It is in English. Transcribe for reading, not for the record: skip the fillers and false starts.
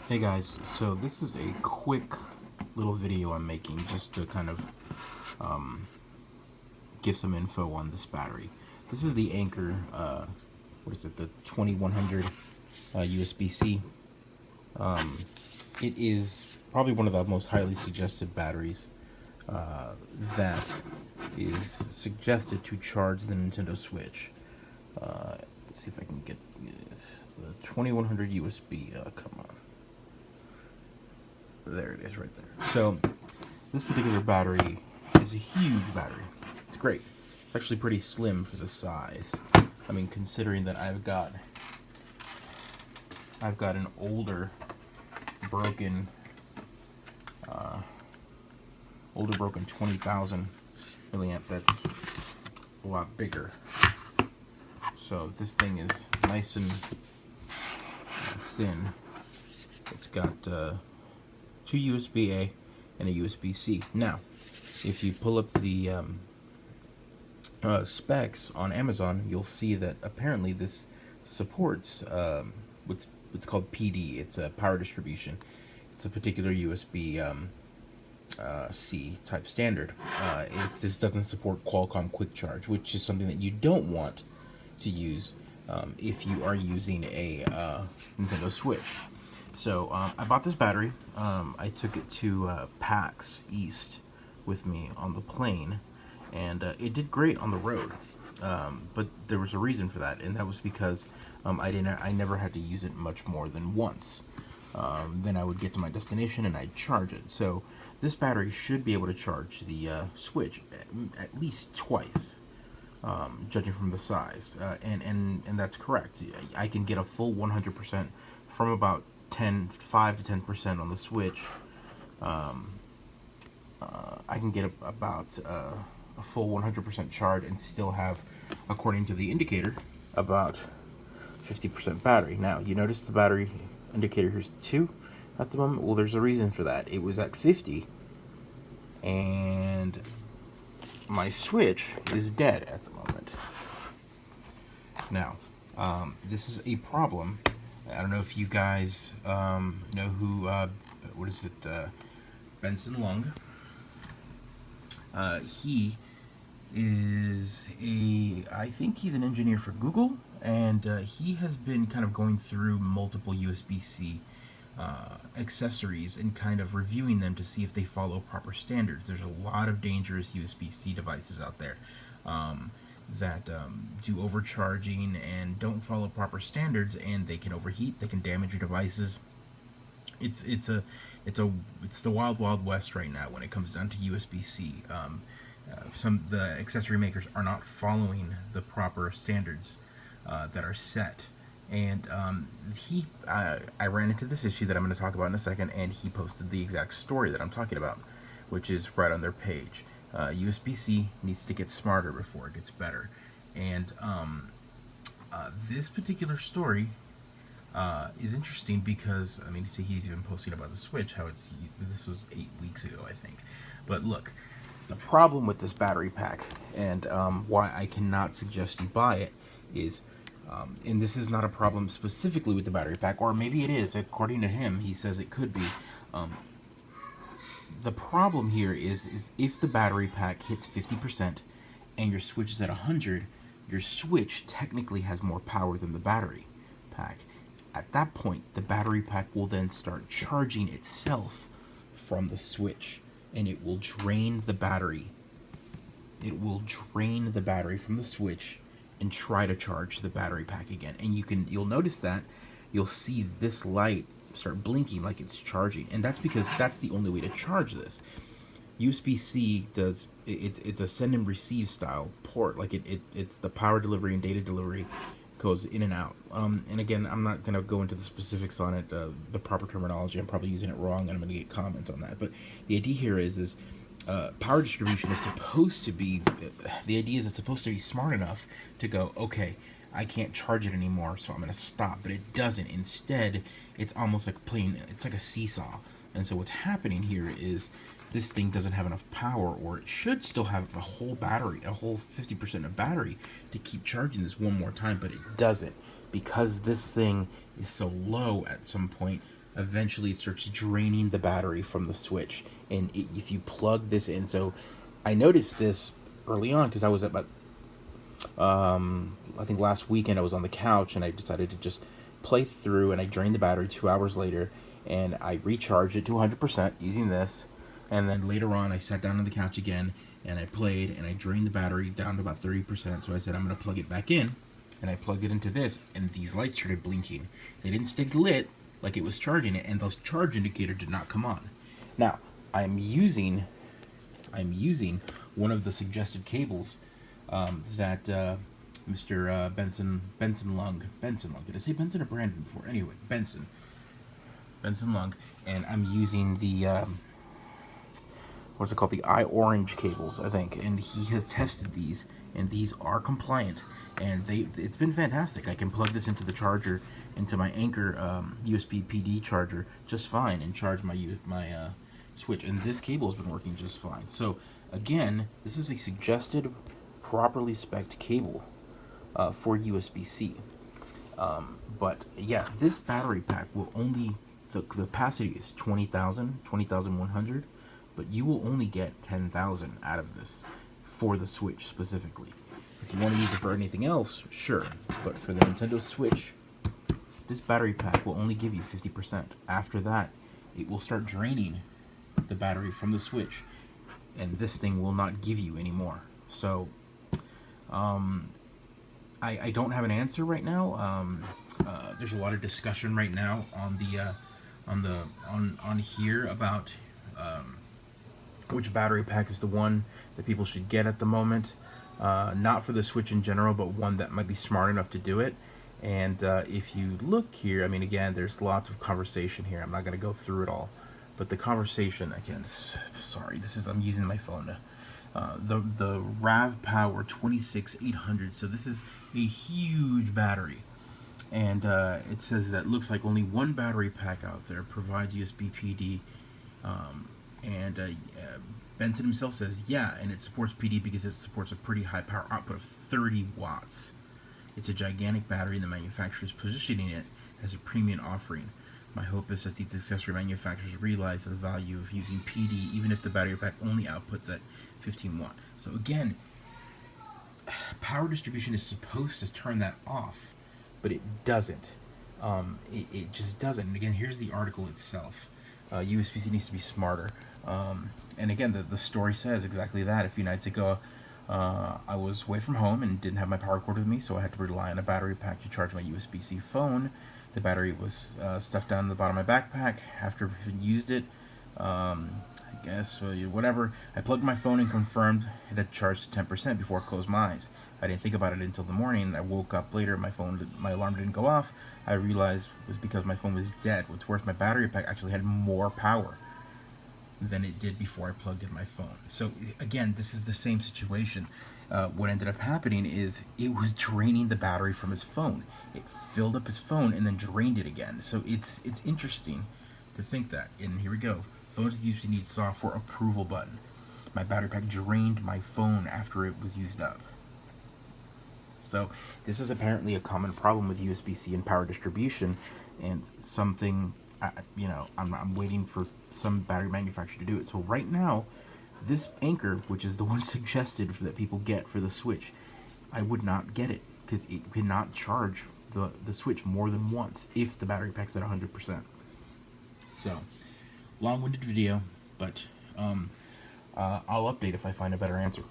Hey guys, so this is a quick little video I'm making just to kind of give some info on this battery. This is the Anker, what is it, the 2100 USB-C. It is probably one of the most highly suggested batteries that is suggested to charge the Nintendo Switch. Let's see if I can get the 2100 USB, come on. There it is right there. So this particular battery is a huge battery. It's great. It's actually pretty slim for the size. I mean, considering that I've got an older broken 20,000 milliamp that's a lot bigger. So this thing is nice and thin. It's got two USB-A and a USB-C. Now, if you pull up the specs on Amazon, you'll see that apparently this supports what's called PD. It's a power distribution. It's a particular USB C type standard. This doesn't support Qualcomm Quick Charge, which is something that you don't want to use if you are using a Nintendo Switch. So I bought this battery. I took it to PAX East with me on the plane, and it did great on the road. But there was a reason for that, and that was because I never had to use it much more than once. Then I would get to my destination and I'd charge it. So this battery should be able to charge the Switch at least twice, judging from the size, and that's correct. I can get a full 100% from about 5 to 10% on the Switch. I can get about a full 100% charge and still have, according to the indicator, about 50% battery. Now, you notice the battery indicator here's 2 at the moment. Well, there's a reason for that. It was at 50, and my Switch is dead at the moment. Now, this is a problem. I don't know if you guys know who, what is it, Benson Lung. He is I think he's an engineer for Google, and he has been kind of going through multiple USB-C accessories and kind of reviewing them to see if they follow proper standards. There's a lot of dangerous USB-C devices out there that do overcharging and don't follow proper standards, and they can overheat, they can damage your devices. It's the wild west right now when it comes down to USB-C. The accessory makers are not following the proper standards that are set, and I ran into this issue that I'm going to talk about in a second, and he posted the exact story that I'm talking about, which is right on their page. USB-C needs to get smarter before it gets better, and this particular story is interesting because, I mean, you see he's even posting about the Switch, how this was 8 weeks ago, I think. But look, the problem with this battery pack, and why I cannot suggest you buy it, is, and this is not a problem specifically with the battery pack, or maybe it is, according to him, he says it could be. The problem here is if the battery pack hits 50% and your Switch is at 100, your Switch technically has more power than the battery pack. At that point, the battery pack will then start charging itself from the Switch, and it will drain the battery. It will drain the battery from the Switch and try to charge the battery pack again. And you'll notice that you'll see this light start blinking like it's charging, and that's because that's the only way to charge this. USB-C does it's a send and receive style port, like it's the power delivery and data delivery goes in and out. And again, I'm not going to go into the specifics on it, the proper terminology. I'm probably using it wrong, and I'm going to get comments on that. But the idea here is power distribution is supposed to be, the idea is it's supposed to be smart enough to go, okay, I can't charge it anymore, so I'm going to stop. But it doesn't. Instead, it's almost like it's like a seesaw. And so what's happening here is this thing doesn't have enough power, or it should still have a whole battery, a whole 50% of battery to keep charging this one more time, but it doesn't, because this thing is so low at some point. eventually it starts draining the battery from the switch. And if you plug this in, so I noticed this early on because I was at about, I think last weekend I was on the couch and I decided to just play through, and I drained the battery 2 hours later, and I recharged it to 100% using this. And then later on I sat down on the couch again and I played, and I drained the battery down to about 30%. So I said I'm going to plug it back in, and I plugged it into this, and these lights started blinking. They didn't stay lit like it was charging it, and the charge indicator did not come on. Now I'm using one of the suggested cables that Mr. Benson Lung. Did I say Benson or Brandon before? Anyway, Benson Lung, and I'm using the what's it called? The orange cables, I think. And he has tested these, and these are compliant, and it's been fantastic. I can plug this into the charger, into my Anker USB PD charger just fine, and charge my switch. And this cable has been working just fine. So again, this is a suggested, properly spec'd cable for USB-C. But yeah, this battery pack will only, the capacity is 20,100, but you will only get 10,000 out of this for the Switch specifically. If you want to use it for anything else, sure, but for the Nintendo Switch, this battery pack will only give you 50%. After that, it will start draining the battery from the Switch, and this thing will not give you any more. So I don't have an answer right now. There's a lot of discussion right now on here about which battery pack is the one that people should get at the moment. Not for the Switch in general, but one that might be smart enough to do it. And if you look here, I mean, again, there's lots of conversation here. I'm not going to go through it all, but the conversation, again, sorry, I'm using my phone. The RAV Power 26800. So this is a huge battery, and it says that looks like only one battery pack out there provides USB PD. Benson himself says, yeah, and it supports PD because it supports a pretty high power output of 30 watts. It's a gigantic battery, and the manufacturer is positioning it as a premium offering. My hope is that these accessory manufacturers realize the value of using PD, even if the battery pack only outputs at 15 watt. So again, power distribution is supposed to turn that off, but it doesn't. It just doesn't. And again, here's the article itself. USB-C needs to be smarter. And again, the story says exactly that. A few nights ago, I was away from home and didn't have my power cord with me, so I had to rely on a battery pack to charge my USB-C phone. The battery was stuffed down the bottom of my backpack. After having used it, I guess, whatever, I plugged my phone and confirmed it had charged to 10% before I closed my eyes. I didn't think about it until the morning. I woke up later, my alarm didn't go off. I realized it was because my phone was dead. What's worse, my battery pack actually had more power than it did before I plugged in my phone. So again, this is the same situation. What ended up happening is it was draining the battery from his phone. It filled up his phone and then drained it again. So it's interesting to think that. And here we go. Phones usually need software approval button. My battery pack drained my phone after it was used up. So this is apparently a common problem with USB-C and power distribution, and something, I'm waiting for some battery manufacturer to do it. So right now, this Anker, which is the one suggested that people get for the Switch, I would not get it because it cannot charge the Switch more than once if the battery pack's at 100%. So, long-winded video, but I'll update if I find a better answer.